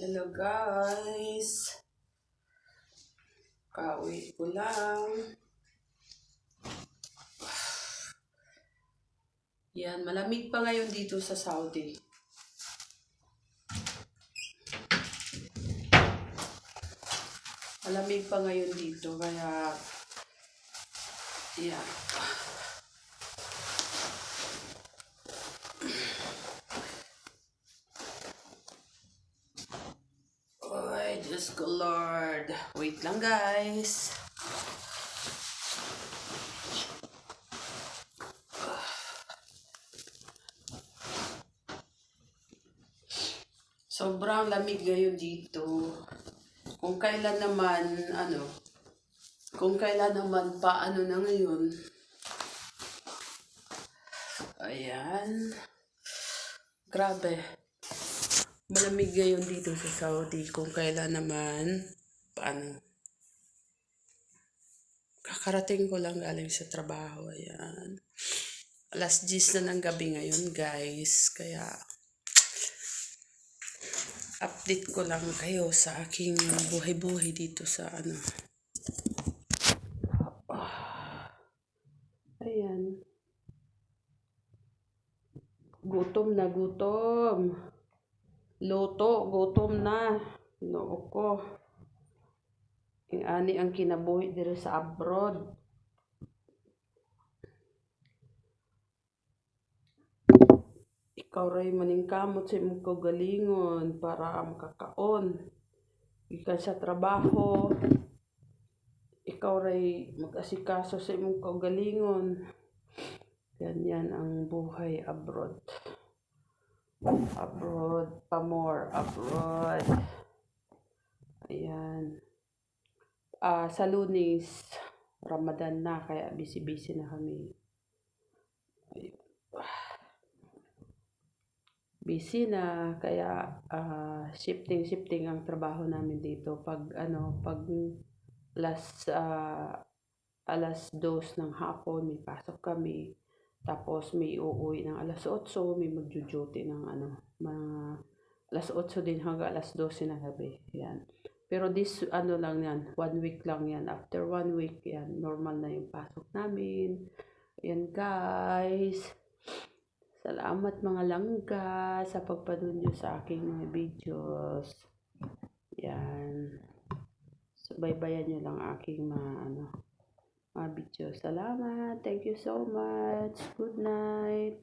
Hello guys, kauwi ko lang. Yan, malamig pa ngayon dito sa Saudi. Malamig pa ngayon dito, kaya yan. Ay, Diyos ko Lord. Wait lang guys. Sobrang lamig ngayon dito. Kung kailan naman paano na ngayon. Ayan. Grabe. Malamig ngayon dito sa Saudi. Kung kailan naman paano. Kakarating ko lang galing sa trabaho. Ayan. Alas 10 na ng gabi ngayon guys. Kaya update ko lang kayo sa aking buhay-buhay dito sa Ayan. Gutom na gutom. Luto, gutom na. Noo ko. Yung ani ang kinabuhi dito sa abroad. Ikaw ray maningkamot sa imong kaugalingon para makakaon. Ikaw sa trabaho. Ikaw ray mag-asikaso sa imong kaugalingon. Ganyan ang buhay abroad. Abroad, pamor, abroad. Ayan. Sa Lunes, Ramadan na, kaya busy-busy na kami. Busy na, kaya shifting ang trabaho namin dito. Pag alas 2 ng hapon, may pasok kami. Tapos may uuwi ng alas 8, may magjo-duty ng mga alas 8 din hanggang alas 12 ng gabi. Yan. Pero this lang yan, 1 week lang yan. After 1 week, yan, normal na yung pasok namin. Yan guys. Salamat mga langga sa pagpadunyo sa aking mga videos. Yan. Subaybayan nyo lang aking mga videos. Salamat. Thank you so much. Good night.